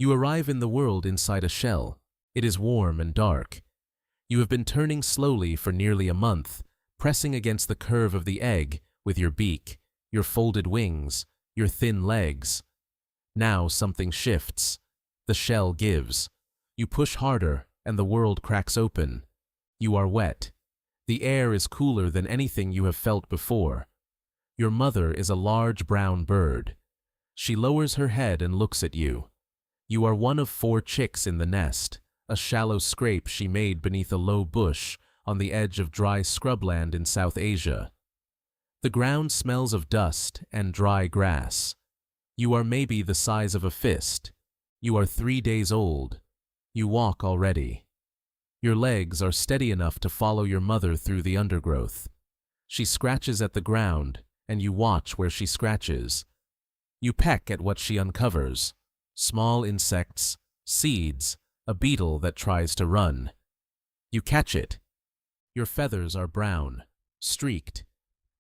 You arrive in the world inside a shell. It is warm and dark. You have been turning slowly for nearly a month, pressing against the curve of the egg with your beak, your folded wings, your thin legs. Now something shifts. The shell gives. You push harder, and the world cracks open. You are wet. The air is cooler than anything you have felt before. Your mother is a large brown bird. She lowers her head and looks at you. You are one of 4 chicks in the nest, a shallow scrape she made beneath a low bush on the edge of dry scrubland in South Asia. The ground smells of dust and dry grass. You are maybe the size of a fist. You are 3 days old. You walk already. Your legs are steady enough to follow your mother through the undergrowth. She scratches at the ground, and you watch where she scratches. You peck at what she uncovers. Small insects, seeds, a beetle that tries to run. You catch it. Your feathers are brown, streaked.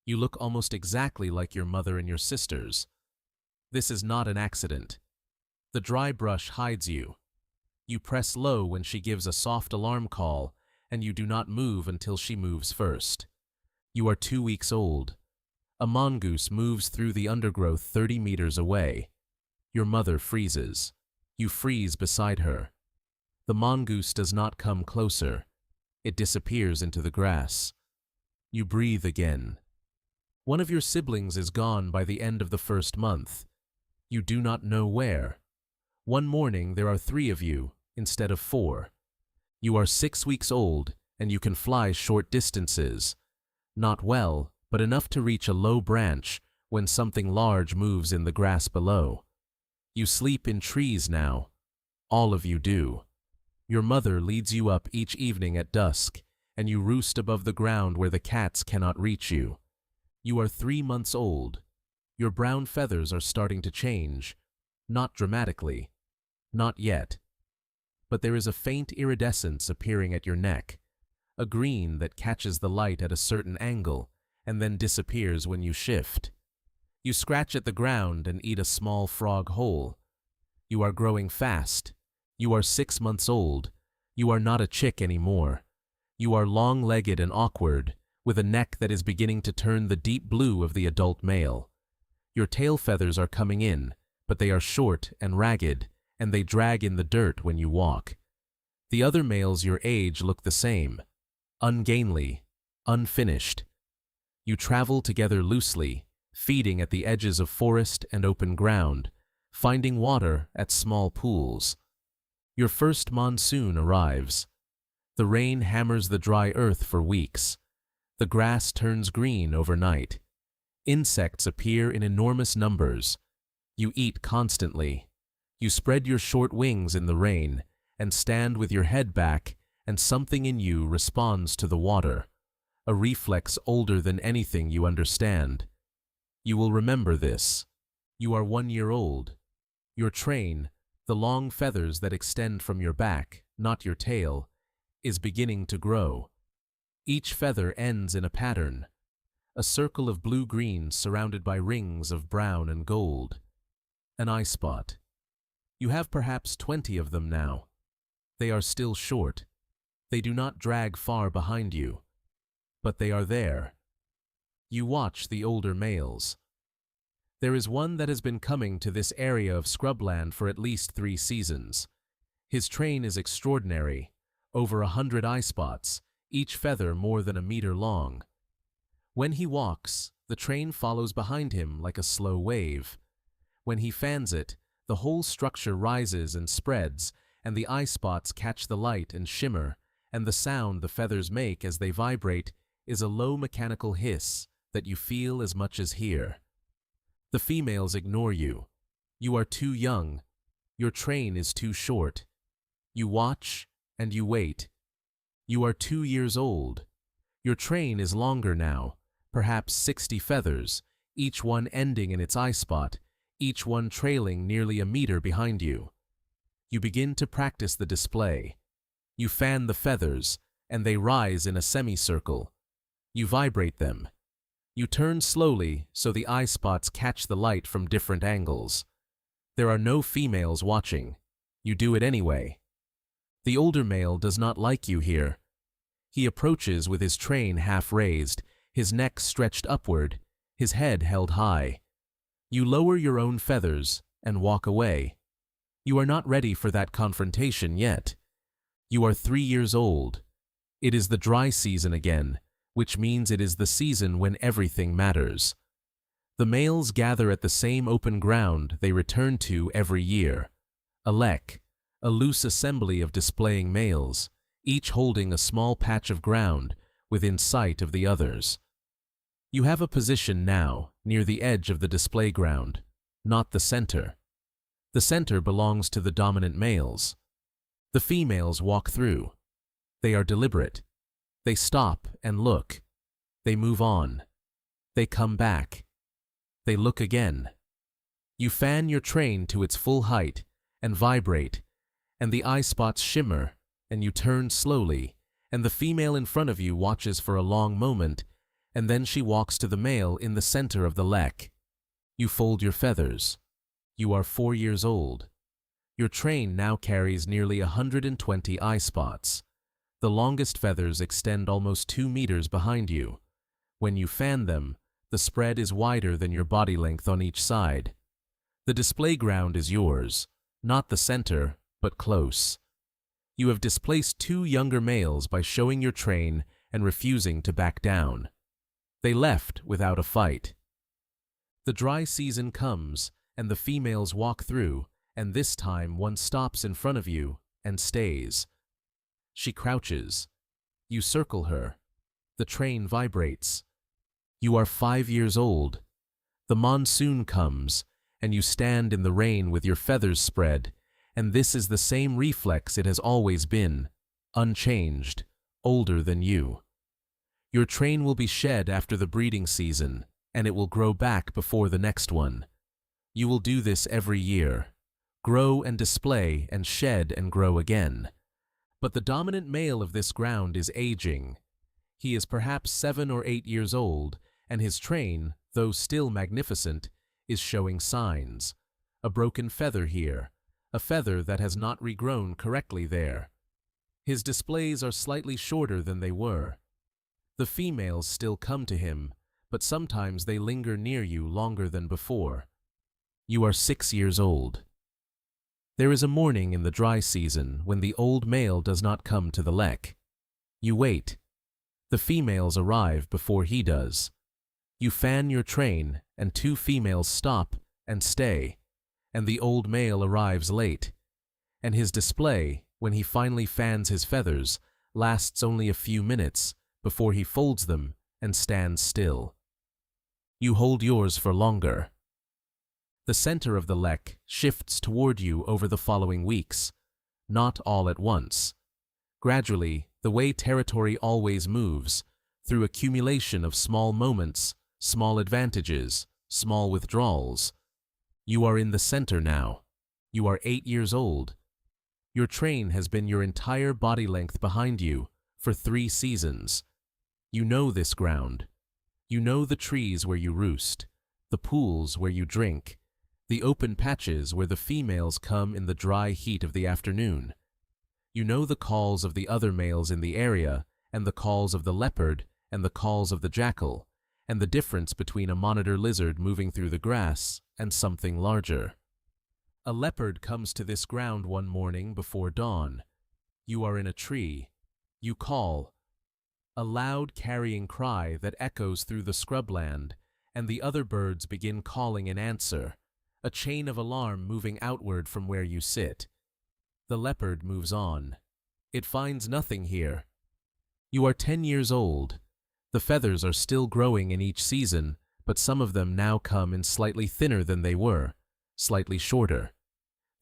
You look almost exactly like your mother and your sisters. This is not an accident. The dry brush hides you. You press low when she gives a soft alarm call, and you do not move until she moves first. You are 2 weeks old. A mongoose moves through the undergrowth 30 meters away. Your mother freezes. You freeze beside her. The mongoose does not come closer. It disappears into the grass. You breathe again. One of your siblings is gone by the end of the first month. You do not know where. One morning there are 3 of you instead of 4. You are 6 weeks old and you can fly short distances. Not well, but enough to reach a low branch when something large moves in the grass below. You sleep in trees now. All of you do. Your mother leads you up each evening at dusk, and you roost above the ground where the cats cannot reach you. You are 3 months old. Your brown feathers are starting to change. Not dramatically. Not yet. But there is a faint iridescence appearing at your neck, a green that catches the light at a certain angle and then disappears when you shift. You scratch at the ground and eat a small frog whole. You are growing fast. You are 6 months old. You are not a chick anymore. You are long-legged and awkward, with a neck that is beginning to turn the deep blue of the adult male. Your tail feathers are coming in, but they are short and ragged, and they drag in the dirt when you walk. The other males your age look the same, ungainly, unfinished. You travel together loosely, feeding at the edges of forest and open ground, finding water at small pools. Your first monsoon arrives. The rain hammers the dry earth for weeks. The grass turns green overnight. Insects appear in enormous numbers. You eat constantly. You spread your short wings in the rain and stand with your head back, and something in you responds to the water, a reflex older than anything you understand. You will remember this. You are 1 year old. Your train, the long feathers that extend from your back, not your tail, is beginning to grow. Each feather ends in a pattern, a circle of blue-green surrounded by rings of brown and gold. An eye spot. You have perhaps 20 of them now. They are still short. They do not drag far behind you, but they are there. You watch the older males. There is one that has been coming to this area of scrubland for at least 3 seasons. His train is extraordinary, over 100 eye spots, each feather more than a meter long. When he walks, the train follows behind him like a slow wave. When he fans it, the whole structure rises and spreads, and the eye spots catch the light and shimmer, and the sound the feathers make as they vibrate is a low mechanical hiss that you feel as much as hear. The females ignore you. You are too young. Your train is too short. You watch and you wait. You are 2 years old. Your train is longer now, perhaps 60 feathers, each one ending in its eye spot, each one trailing nearly a meter behind you. You begin to practice the display. You fan the feathers, and they rise in a semicircle. You vibrate them. You turn slowly so the eye spots catch the light from different angles. There are no females watching. You do it anyway. The older male does not like you here. He approaches with his train half raised, his neck stretched upward, his head held high. You lower your own feathers and walk away. You are not ready for that confrontation yet. You are 3 years old. It is the dry season again, which means it is the season when everything matters. The males gather at the same open ground they return to every year. A lek, a loose assembly of displaying males, each holding a small patch of ground within sight of the others. You have a position now near the edge of the display ground, not the center. The center belongs to the dominant males. The females walk through. They are deliberate. They stop and look. They move on. They come back. They look again. You fan your train to its full height and vibrate, and the eye spots shimmer, and you turn slowly, and the female in front of you watches for a long moment, and then she walks to the male in the center of the lek. You fold your feathers. You are 4 years old. Your train now carries nearly 120 eye spots. The longest feathers extend almost 2 meters behind you. When you fan them, the spread is wider than your body length on each side. The display ground is yours, not the center, but close. You have displaced 2 younger males by showing your train and refusing to back down. They left without a fight. The dry season comes, and the females walk through, and this time one stops in front of you and stays. She crouches. You circle her. The train vibrates. You are 5 years old. The monsoon comes, and you stand in the rain with your feathers spread, and this is the same reflex it has always been, unchanged, older than you. Your train will be shed after the breeding season, and it will grow back before the next one. You will do this every year. Grow and display and shed and grow again. But the dominant male of this ground is aging. He is perhaps 7 or 8 years old, and his train, though still magnificent, is showing signs. A broken feather here, a feather that has not regrown correctly there. His displays are slightly shorter than they were. The females still come to him, but sometimes they linger near you longer than before. You are 6 years old. There is a morning in the dry season when the old male does not come to the lek. You wait. The females arrive before he does. You fan your train, and 2 females stop and stay, and the old male arrives late. And his display, when he finally fans his feathers, lasts only a few minutes before he folds them and stands still. You hold yours for longer. The center of the lek shifts toward you over the following weeks, not all at once. Gradually, the way territory always moves, through accumulation of small moments, small advantages, small withdrawals. You are in the center now. You are 8 years old. Your train has been your entire body length behind you for 3 seasons. You know this ground. You know the trees where you roost, the pools where you drink, the open patches where the females come in the dry heat of the afternoon. You know the calls of the other males in the area, and the calls of the leopard, and the calls of the jackal, and the difference between a monitor lizard moving through the grass and something larger. A leopard comes to this ground one morning before dawn. You are in a tree. You call. A loud carrying cry that echoes through the scrubland, and the other birds begin calling in answer, a chain of alarm moving outward from where you sit. The leopard moves on. It finds nothing here. You are 10 years old. The feathers are still growing in each season, but some of them now come in slightly thinner than they were, slightly shorter.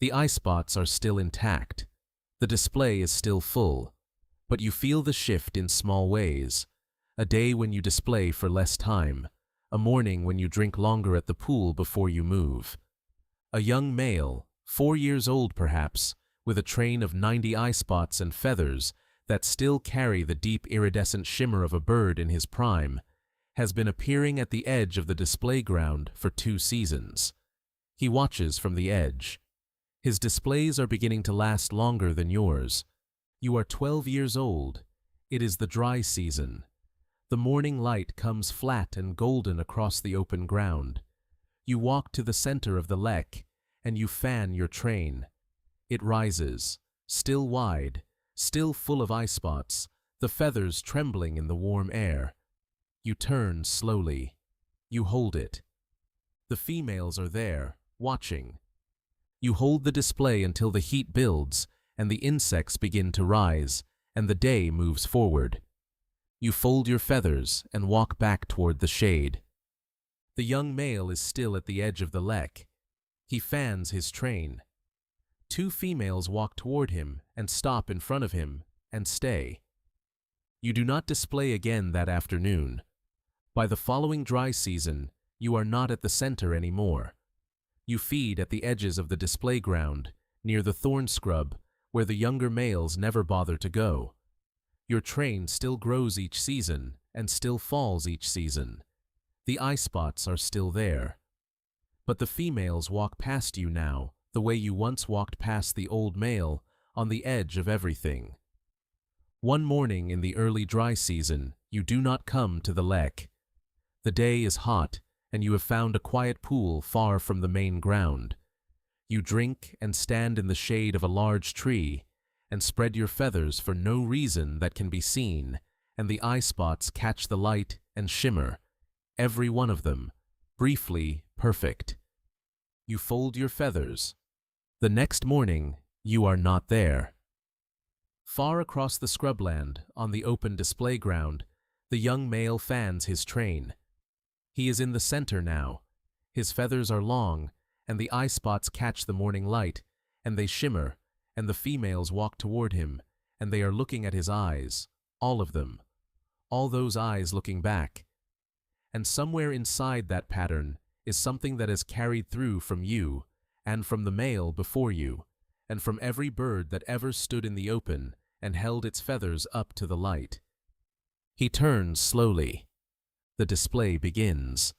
The eye spots are still intact. The display is still full, but you feel the shift in small ways. A day when you display for less time, a morning when you drink longer at the pool before you move. A young male, 4 years old perhaps, with a train of 90 eye spots and feathers that still carry the deep iridescent shimmer of a bird in his prime, has been appearing at the edge of the display ground for 2 seasons. He watches from the edge. His displays are beginning to last longer than yours. You are 12 years old. It is the dry season. The morning light comes flat and golden across the open ground. You walk to the center of the lek, and you fan your train. It rises, still wide, still full of eye spots, the feathers trembling in the warm air. You turn slowly. You hold it. The females are there, watching. You hold the display until the heat builds, and the insects begin to rise, and the day moves forward. You fold your feathers and walk back toward the shade. The young male is still at the edge of the lek. He fans his train. Two females walk toward him and stop in front of him and stay. You do not display again that afternoon. By the following dry season, you are not at the center anymore. You feed at the edges of the display ground, near the thorn scrub, where the younger males never bother to go. Your train still grows each season and still falls each season. The eye spots are still there. But the females walk past you now, the way you once walked past the old male, on the edge of everything. One morning in the early dry season, you do not come to the lek. The day is hot, and you have found a quiet pool far from the main ground. You drink and stand in the shade of a large tree, and spread your feathers for no reason that can be seen, and the eye spots catch the light and shimmer, every one of them, briefly perfect. You fold your feathers. The next morning, you are not there. Far across the scrubland, on the open display ground, the young male fans his train. He is in the center now. His feathers are long, and the eye spots catch the morning light, and they shimmer, and the females walk toward him, and they are looking at his eyes, all of them, all those eyes looking back. And somewhere inside that pattern is something that has carried through from you, and from the male before you, and from every bird that ever stood in the open and held its feathers up to the light. He turns slowly. The display begins.